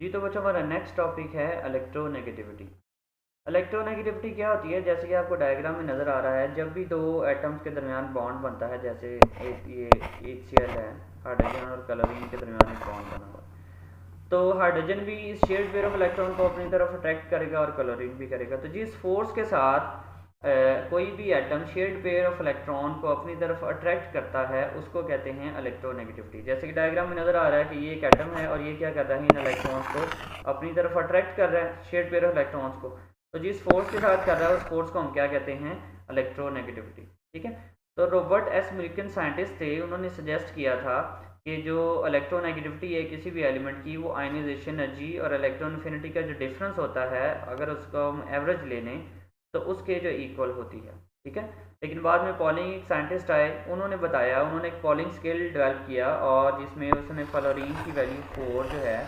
जी तो बच्चों हमारा नेक्स्ट टॉपिक है इलेक्ट्रोनेगेटिविटी। इलेक्ट्रोनेगेटिविटी क्या होती है? जैसे कि आपको डायग्राम में नज़र आ रहा है, जब भी दो एटम्स के दरमियान बॉन्ड बनता है, जैसे एक ये HCl है, हाइड्रोजन और क्लोरीन के दरमियान एक बॉन्ड बना हुआ है, तो हाइड्रोजन भी इस शेयर्ड पेयर ऑफ इलेक्ट्रॉन को अपनी तरफ अट्रैक्ट करेगा और क्लोरीन भी करेगा। तो जिस फोर्स के साथ कोई भी atom shared pair of electron को अपनी तरफ अट्रैक्ट करता है उसको कहते हैं इलेक्ट्रोनेगेटिविटी। जैसे कि डायग्राम में नज़र आ रहा है कि ये एक एटम है और ये क्या कर रहा है, इन इलेक्ट्रॉन्स को अपनी तरफ अट्रैक्ट कर रहा है, शेयर्ड पेयर ऑफ इलेक्ट्रॉन्स को। तो जिस फोर्स के साथ कर रहा है उस फोर्स को हम क्या कहते हैं, इलेक्ट्रोनेगेटिविटी। ठीक है। तो रॉबर्ट एस मिल्किन साइंटिस्ट थे, उन्होंने सजेस्ट किया था कि जो इलेक्ट्रोनेगेटिविटी है किसी भी एलिमेंट की, वो आयनाइजेशन एनर्जी और इलेक्ट्रॉन एफिनिटी का जो डिफरेंस होता है, अगर उसको हम एवरेज ले लें तो उसके जो इक्वल होती है। ठीक है। लेकिन बाद में पॉलिंग एक साइंटिस्ट आए, उन्होंने बताया, उन्होंने एक पॉलिंग स्केल डेवलप किया और जिसमें उसने फ्लोरीन की वैल्यू 4 जो है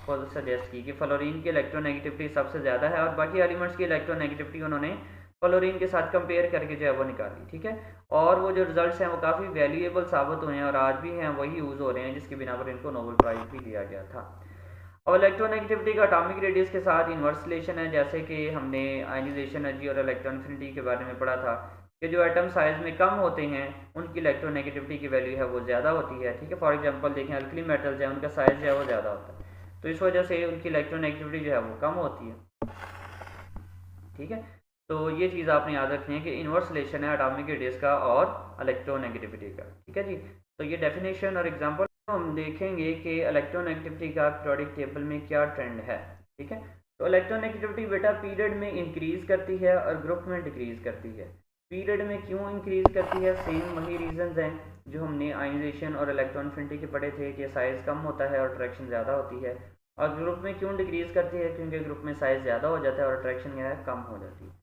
वो सजेस्ट की कि फ्लोरीन की इलेक्ट्रोनेगेटिविटी सबसे ज़्यादा है, और बाकी एलिमेंट्स की इलेक्ट्रोनेगेटिविटी उन्होंने फ्लोरीन के साथ कंपेयर करके जो है वो निकाली। ठीक है। और वो जो रिजल्ट्स हैं वो काफ़ी वैल्यूएबल साबित हुए हैं और आज भी हैं, वही यूज़ हो रहे हैं, जिसकी बिना पर इनको नोबेल प्राइज़ भी दिया गया था। और इलेक्ट्रोनेगेटिविटी का एटॉमिक रेडियस के साथ इन्वर्स रिलेशन है, जैसे कि हमने आयनाइजेशन एनर्जी और इलेक्ट्रॉन एफिनिटी के बारे में पढ़ा था कि जो एटम साइज में कम होते हैं उनकी इलेक्ट्रोनेगेटिविटी की वैल्यू है वो ज़्यादा होती है। ठीक है। फॉर एग्जांपल देखें, अल्कली मेटल्स है, उनका साइज जो है वो ज़्यादा होता है, तो इस वजह से उनकी इलेक्ट्रोनेगेटिविटी जो है वो कम होती है। ठीक है। तो ये चीज़ आपने याद रखनी है कि इन्वर्स रिलेशन है एटॉमिक रेडियस का और इलेक्ट्रोनेगेटिविटी का। ठीक है जी। तो ये डेफिनेशन और एग्जांपल हम देखेंगे कि इलेक्ट्रोनेगेटिविटी का पीरियोडिक टेबल में क्या ट्रेंड है। ठीक है। तो इलेक्ट्रोनेगेटिविटी बेटा पीरियड में इंक्रीज करती है और ग्रुप में डिक्रीज करती है। पीरियड में क्यों इंक्रीज करती है? सेम वही रीजंस हैं जो हमने आयनाइजेशन और इलेक्ट्रॉन एफिनिटी के पढ़े थे कि साइज कम होता है और अट्रैक्शन ज़्यादा होती है। और ग्रुप में क्यों डिक्रीज करती है? क्योंकि ग्रुप में साइज ज़्यादा हो जाता है और अट्रैक्शन क्या है, कम हो जाती है।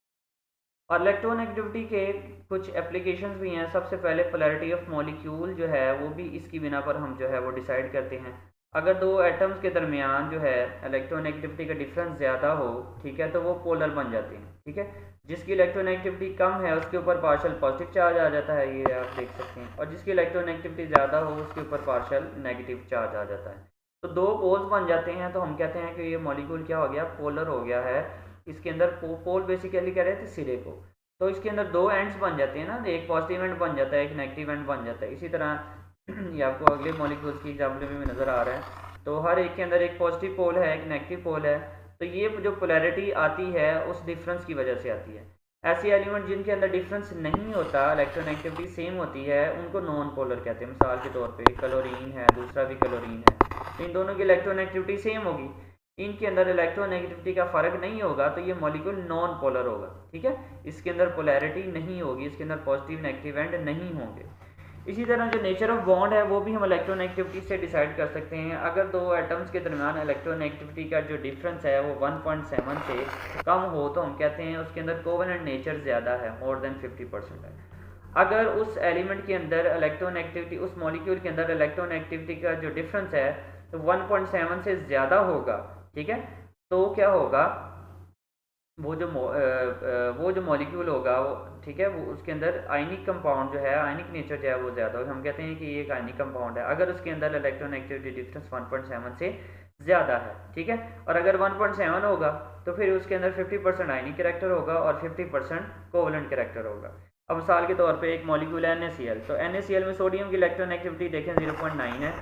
और इलेक्ट्रोनेगेटिविटी के कुछ एप्लीकेशंस भी हैं। सबसे पहले पोलैरिटी ऑफ मॉलिक्यूल जो है वो भी इसकी बिना पर हम जो है वो डिसाइड करते हैं। अगर दो एटम्स के दरमियान जो है इलेक्ट्रोनेगेटिविटी का डिफरेंस ज़्यादा हो, ठीक है, तो वो पोलर बन जाते हैं। ठीक है। जिसकी इलेक्ट्रोनेगेटिविटी कम है उसके ऊपर पार्शियल पॉजिटिव चार्ज आ जाता है, ये आप देख सकते हैं, और जिसकी इलेक्ट्रोनेगेटिविटी ज़्यादा हो उसके ऊपर पार्शियल नेगेटिव चार्ज आ जाता है। तो दो पोल्स बन जाते हैं, तो हम कहते हैं कि ये मॉलिक्यूल क्या हो गया, पोलर हो गया है। इसके अंदर पोल बेसिकली कह रहे थे सिरे को, तो इसके अंदर दो एंड्स बन जाते हैं ना, एक पॉजिटिव एंड बन जाता है, एक नेगेटिव एंड बन जाता है। इसी तरह ये आपको अगले मॉलिक्यूल्स की एग्जाम्पल में भी नज़र आ रहा है, तो हर एक के अंदर एक पॉजिटिव पोल है, एक नेगेटिव पोल है। तो ये जो पोलैरिटी आती है उस डिफरेंस की वजह से आती है। ऐसे एलिमेंट जिनके अंदर डिफरेंस नहीं होता, इलेक्ट्रोनेगेटिविटी सेम होती है, उनको नॉन पोलर कहते हैं। मिसाल के तौर पे क्लोरीन है, दूसरा भी क्लोरीन है, तो इन दोनों की इलेक्ट्रोनेगेटिविटी सेम होगी, इनके अंदर इलेक्ट्रोनेगेटिविटी का फर्क नहीं होगा, तो ये मॉलिक्यूल नॉन पोलर होगा। ठीक है। इसके अंदर पोलैरिटी नहीं होगी, इसके अंदर पॉजिटिव नेगेटिव एंड नहीं होंगे। इसी तरह जो नेचर ऑफ बॉन्ड है वो भी हम इलेक्ट्रोनेगेटिविटी से डिसाइड कर सकते हैं। अगर दो एटम्स के दरमियान इलेक्ट्रोनेगेटिविटी का जो डिफरेंस है वो 1.7 से कम हो तो हम कहते हैं उसके अंदर कोवेलेंट नेचर ज़्यादा है, मोर देन 50% है। अगर उस एलिमेंट के अंदर इलेक्ट्रोनेगेटिविटी, उस मॉलिक्यूल के अंदर इलेक्ट्रोनेगेटिविटी का जो डिफरेंस है तो 1.7 से ज़्यादा होगा, ठीक है, तो क्या होगा, वो जो मॉलिक्यूल होगा वो, ठीक है, वो उसके अंदर आयनिक कंपाउंड जो है, आयनिक नेचर जो है वो ज़्यादा होगा। हम कहते हैं कि ये एक आयनिक कंपाउंड है अगर उसके अंदर इलेक्ट्रोनेगेटिविटी डिफरेंस 1.7 से ज़्यादा है। ठीक है। और अगर 1.7 होगा तो फिर उसके अंदर 50% आयनिक कैरेक्टर होगा और 50% कोवलेंट कैरेक्टर होगा। अब मिसाल के तौर पे एक मॉलिक्यूल है NaCl, तो NaCl में सोडियम की इलेक्ट्रोनेगेटिविटी देखें 0.9 है,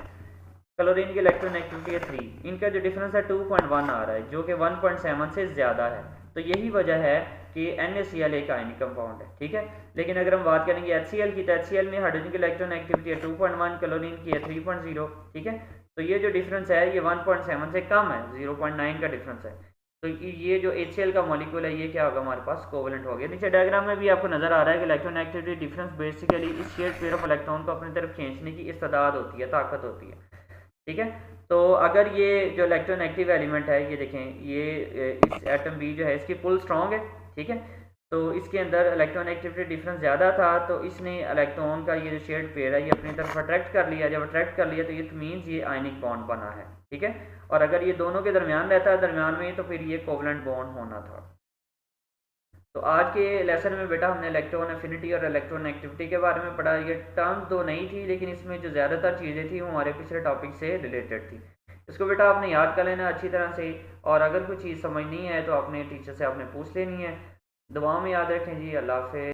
क्लोरीन की इलेक्ट्रोनेगेटिविटी है 3, इनका जो डिफरेंस है 2.1 आ रहा है जो कि 1.7 से ज़्यादा है। तो यही वजह है कि NaCl एक आयनिक कंपाउंड है। ठीक है। लेकिन अगर हम बात करेंगे HCl की, तो HCl में हाइड्रोजन की इलेक्ट्रोनेगेटिविटी है 2.1, क्लोरीन की है 3.0। ठीक है। तो ये जो डिफरेंस है ये 1.7 से कम है, 0.9 का डिफरेंस है। तो ये जो HCl का मॉलिक्यूल है ये क्या होगा, हमारे पास कोवलेंट हो गया। नीचे डायग्राम में भी आपको नजर आ रहा है कि इलेक्ट्रोनेगेटिविटी डिफरेंस बेसिकली इस शेयर्ड पेयर ऑफ इलेक्ट्रॉन को अपनी तरफ खींचने की इस्तेदाद होती है, ताकत होती है। ठीक है। तो अगर ये जो इलेक्ट्रोनेगेटिव एलिमेंट है, ये देखें, ये इस एटम बी जो है इसकी पुल स्ट्रॉन्ग है, ठीक है, तो इसके अंदर इलेक्ट्रोनेगेटिविटी डिफरेंस ज़्यादा था, तो इसने इलेक्ट्रॉन का ये जो शेयर्ड पेयर है ये अपनी तरफ अट्रैक्ट कर लिया। जब अट्रैक्ट कर लिया तो इट मीन्स ये आयनिक बॉन्ड बना है। ठीक है। और अगर ये दोनों के दरमियान रहता है दरमियान में, तो फिर ये कोवलेंट बॉन्ड होना था। तो आज के लेसन में बेटा हमने इलेक्ट्रॉन एफिनिटी और इलेक्ट्रॉन एक्टिविटी के बारे में पढ़ा। ये टर्म तो नहीं थी, लेकिन इसमें जो ज़्यादातर चीज़ें थी वो हमारे पिछले टॉपिक से रिलेटेड थी। इसको बेटा आपने याद कर लेना अच्छी तरह से, और अगर कोई चीज़ समझ नहीं है तो अपने टीचर से आपने पूछ लेनी है। दुआ में याद रखें जी। अल्लाह हाफ़िज़।